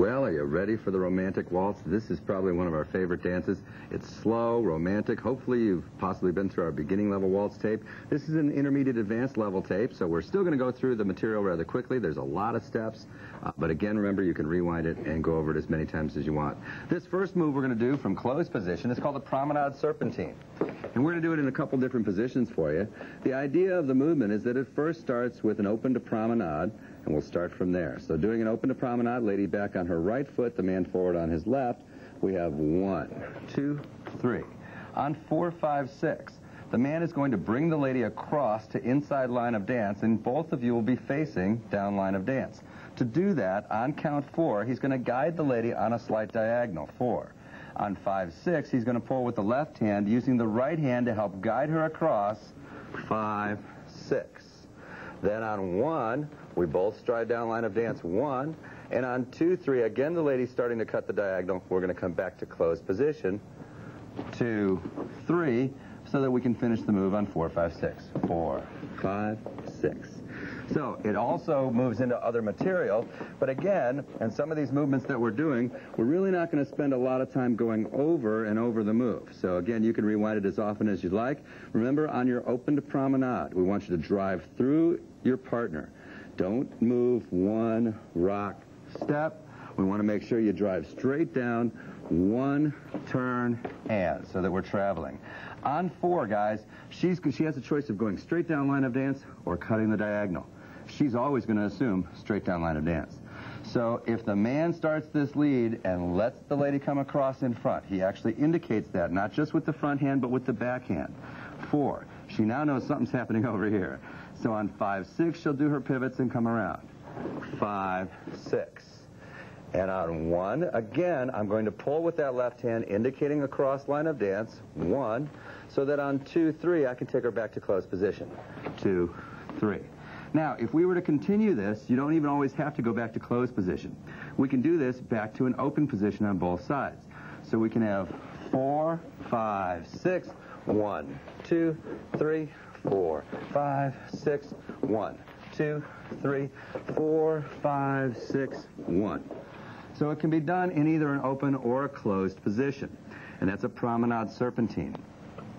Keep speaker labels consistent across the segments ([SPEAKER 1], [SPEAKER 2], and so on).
[SPEAKER 1] Well, are you ready for the romantic waltz? This is probably one of our favorite dances. It's slow, romantic. Hopefully you've possibly been through our beginning level waltz tape. This is an intermediate advanced level tape, so we're still going to go through the material rather quickly. There's a lot of steps, but again, remember, you can rewind it and go over it as many times as you want. This first move we're going to do from closed position is called the Promenade Serpentine. And we're going to do it in a couple different positions for you. The idea of the movement is that it first starts with an open to promenade, and we'll start from there. So doing an open to promenade, lady back on her right foot, the man forward on his left. We have 1, 2, 3. On 4, 5, 6, the man is going to bring the lady across to inside line of dance, and both of you will be facing down line of dance. To do that, on count 4, he's going to guide the lady on a slight diagonal, 4. On 5, 6, he's going to pull with the left hand, using the right hand to help guide her across, 5, 6. Then on 1, we both stride down line of dance, 1. And on 2, 3, again, the lady's starting to cut the diagonal. We're going to come back to closed position, 2, 3, so that we can finish the move on 4, 5, 6. 4, 5, 6. So it also moves into other material, but again, and some of these movements that we're doing, we're really not going to spend a lot of time going over and over the move. So again, you can rewind it as often as you'd like. Remember, on your open to promenade, we want you to drive through your partner. Don't move one rock step. We want to make sure you drive straight down, 1 turn, and so that we're traveling. On 4, guys, she has a choice of going straight down line of dance or cutting the diagonal. She's always going to assume straight down line of dance. So if the man starts this lead and lets the lady come across in front, he actually indicates that, not just with the front hand, but with the back hand. 4, she now knows something's happening over here. So on 5, 6, she'll do her pivots and come around. 5, 6. And on 1, again, I'm going to pull with that left hand, indicating across line of dance, 1, so that on 2, 3, I can take her back to closed position. 2, 3. Now, if we were to continue this, you don't even always have to go back to closed position. We can do this back to an open position on both sides. So we can have 4, 5, 6, 1, 2, 3, 4, 5, 6, 1, 2, 3, 4, 5, 6, 1. So it can be done in either an open or a closed position, and that's a Promenade Serpentine.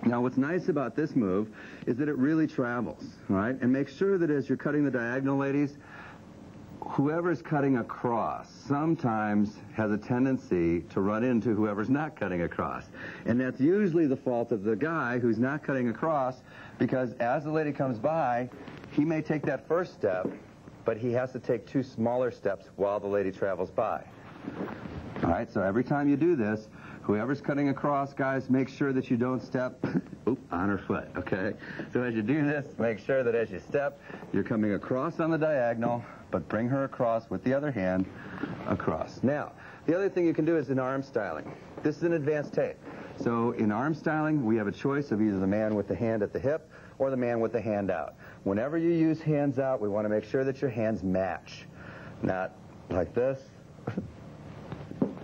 [SPEAKER 1] Now, what's nice about this move is that it really travels, all right? And make sure that as you're cutting the diagonal, ladies, whoever's cutting across sometimes has a tendency to run into whoever's not cutting across. And that's usually the fault of the guy who's not cutting across, because as the lady comes by, he may take that first step, but he has to take 2 smaller steps while the lady travels by. All right, so every time you do this, whoever's cutting across, guys, make sure that you don't step on her foot, okay? So as you do this, make sure that as you step, you're coming across on the diagonal, but bring her across with the other hand across. Now, the other thing you can do is in arm styling. This is an advanced tape. So in arm styling, we have a choice of either the man with the hand at the hip or the man with the hand out. Whenever you use hands out, we want to make sure that your hands match. Not like this.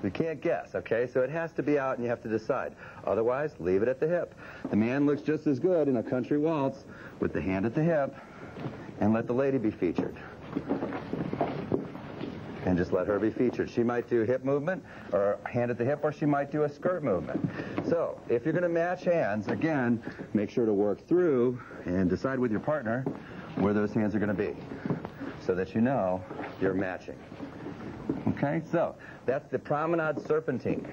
[SPEAKER 1] You can't guess, okay? So it has to be out and you have to decide. Otherwise, leave it at the hip. The man looks just as good in a country waltz with the hand at the hip, and let the lady be featured. And just let her be featured. She might do hip movement or hand at the hip, or she might do a skirt movement. So if you're going to match hands, again, make sure to work through and decide with your partner where those hands are going to be so that you know you're matching. Okay, so that's the Promenade Serpentine.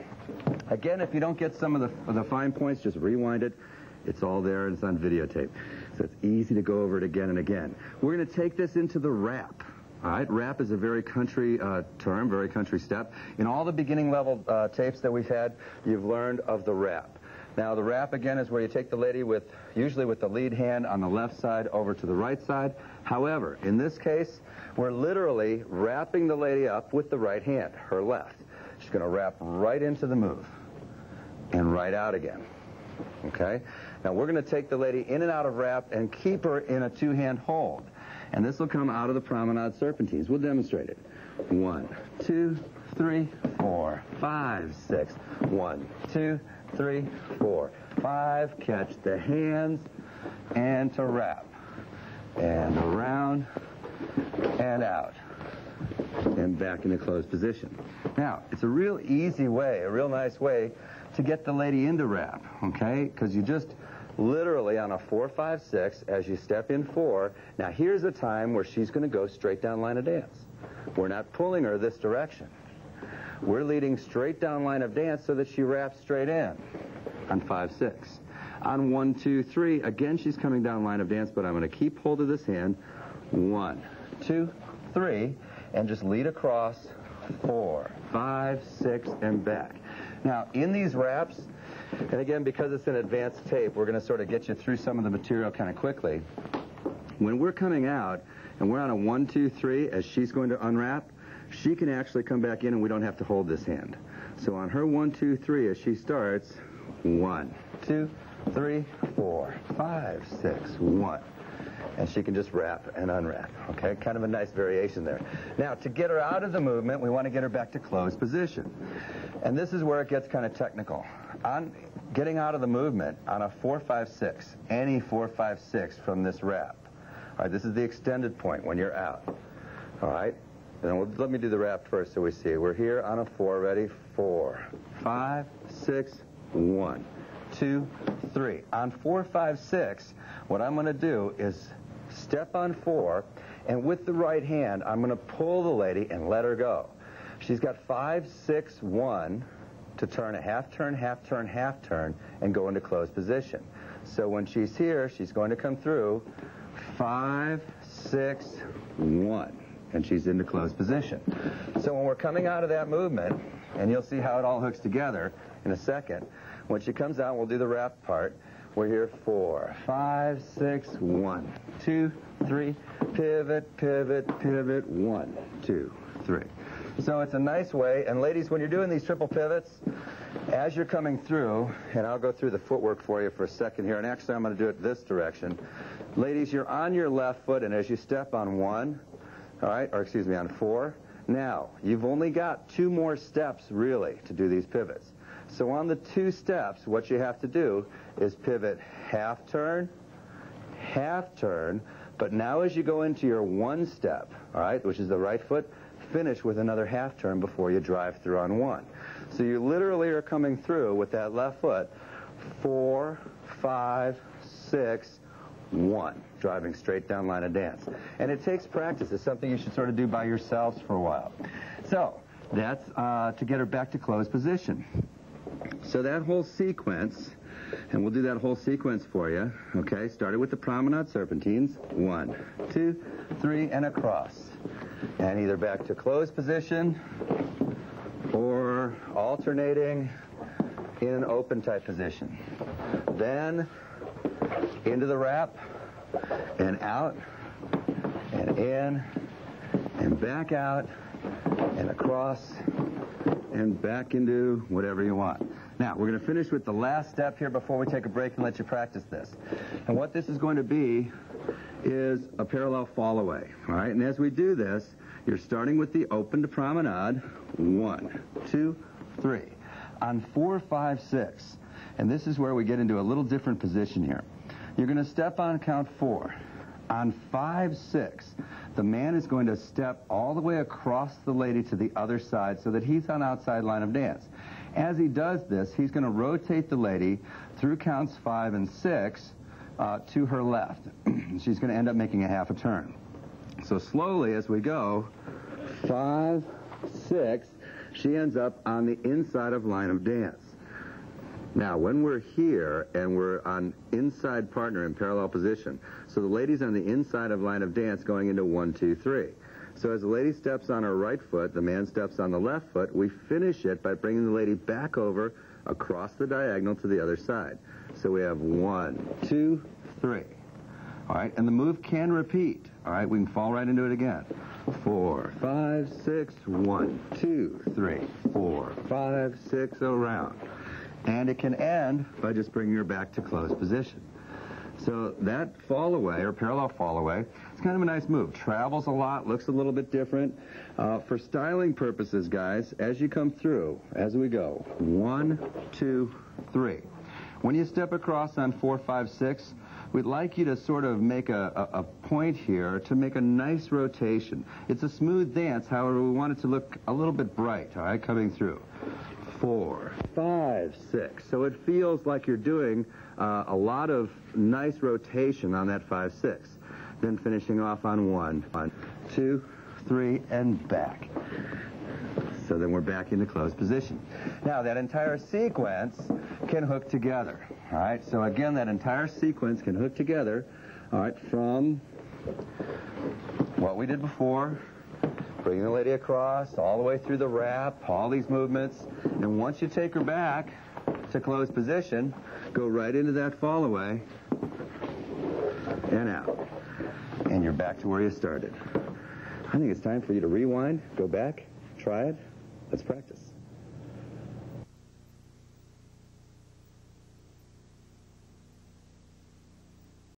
[SPEAKER 1] Again, if you don't get some of the fine points, just rewind it. It's all there, and it's on videotape. So it's easy to go over it again and again. We're going to take this into the rap. All right, rap is a very country term, very country step. In all the beginning level tapes that we've had, you've learned of the rap. Now, the rap, again, is where you take the lady usually with the lead hand on the left side over to the right side. However, in this case, we're literally wrapping the lady up with the right hand, her left. She's going to wrap right into the move and right out again. Okay? Now, we're going to take the lady in and out of wrap and keep her in a 2-hand hold. And this will come out of the Promenade Serpentines. We'll demonstrate it. 1, 2, 3, 4, 5, 6. 1, 2, 3, 4, 5. Catch the hands and to wrap. And around and out. And and back into closed position. Now, it's a real easy way, a real nice way to get the lady into wrap, okay? Because you just literally on a 4, 5, 6, as you step in 4, now here's a time where she's going to go straight down line of dance. We're not pulling her this direction. We're leading straight down line of dance so that she wraps straight in on 5, 6. On 1, 2, 3, again, she's coming down line of dance, but I'm going to keep hold of this hand. 1, 2, 3, and just lead across 4, 5, 6, and back. Now, in these wraps, and again, because it's an advanced tape, we're going to sort of get you through some of the material kind of quickly. When we're coming out, and we're on a 1, 2, 3, as she's going to unwrap, she can actually come back in and we don't have to hold this hand. So on her 1, 2, 3, as she starts, 1, 2, 3, 4, 5, 6, 1. And she can just wrap and unwrap, okay? Kind of a nice variation there. Now, to get her out of the movement, we want to get her back to closed position. And this is where it gets kind of technical. On getting out of the movement, on a 4, 5, 6, any 4, 5, 6 from this wrap. All right, this is the extended point when you're out. All right? And let me do the wrap first so we see. We're here on a 4, ready? 4, 5, 6, 1, 2, 3. On 4, 5, 6, what I'm going to do is step on 4, and with the right hand, I'm going to pull the lady and let her go. She's got 5, 6, 1 to turn a half turn, half turn, half turn, and go into closed position. So when she's here, she's going to come through 5, 6, 1. And she's into closed position. So when we're coming out of that movement, and you'll see how it all hooks together in a second, when she comes out, we'll do the wrap part. We're here 4, 5, 6, 1, 2, 3, pivot, pivot, pivot, 1, 2, 3. So it's a nice way, and ladies, when you're doing these triple pivots, as you're coming through, and I'll go through the footwork for you for a second here, and actually I'm going to do it this direction. Ladies, you're on your left foot, and as you step on 1, all right, or excuse me, on 4. Now, you've only got 2 more steps, really, to do these pivots. So on the 2 steps, what you have to do is pivot half turn, but now as you go into your 1 step, all right, which is the right foot, finish with another half turn before you drive through on 1. So you literally are coming through with that left foot, 4, 5, 6, 1, driving straight down line of dance. And it takes practice. It's something you should sort of do by yourselves for a while. So that's to get her back to closed position. So that whole sequence, and we'll do that whole sequence for you, okay? Started with the promenade serpentines. 1, 2, 3, and across. And either back to closed position or alternating in an open type position. Then into the wrap, and out, and in, and back out, and across, and back into whatever you want. Now, we're going to finish with the last step here before we take a break and let you practice this. And what this is going to be is a parallel fall away, all right? And as we do this, you're starting with the open to promenade, 1, 2, 3. On 4, 5, 6, and this is where we get into a little different position here. You're going to step on count 4. On 5, 6, the man is going to step all the way across the lady to the other side so that he's on outside line of dance. As he does this, he's going to rotate the lady through counts 5 and 6 to her left. She's going to end up making a half a turn. So slowly as we go, 5, 6, she ends up on the inside of line of dance. Now, when we're here and we're on inside partner in parallel position, so the lady's on the inside of line of dance going into 1, 2, 3. So as the lady steps on her right foot, the man steps on the left foot, we finish it by bringing the lady back over across the diagonal to the other side. So we have 1, 2, 3. All right, and the move can repeat. All right, we can fall right into it again. 4, 5, 6, 1, 2, 3, 4, 5, 6, around. And it can end by just bringing her back to closed position. So that fall away, or parallel fall away, it's kind of a nice move. Travels a lot, looks a little bit different. For styling purposes, guys, as you come through, as we go, 1, 2, 3. When you step across on 4, 5, 6, we'd like you to sort of make a point here to make a nice rotation. It's a smooth dance, however, we want it to look a little bit bright, all right, coming through. 4, 5, 6. So it feels like you're doing a lot of nice rotation on that 5, 6. Then finishing off on 1, 2, 3, and back. So then we're back into closed position. Now, that entire sequence can hook together. All right, so again, that entire sequence can hook together, all right, from what we did before, bringing the lady across, all the way through the wrap, all these movements, and once you take her back to closed position, go right into that fall away and out. And you're back to where you started. I think it's time for you to rewind, go back, try it. Let's practice.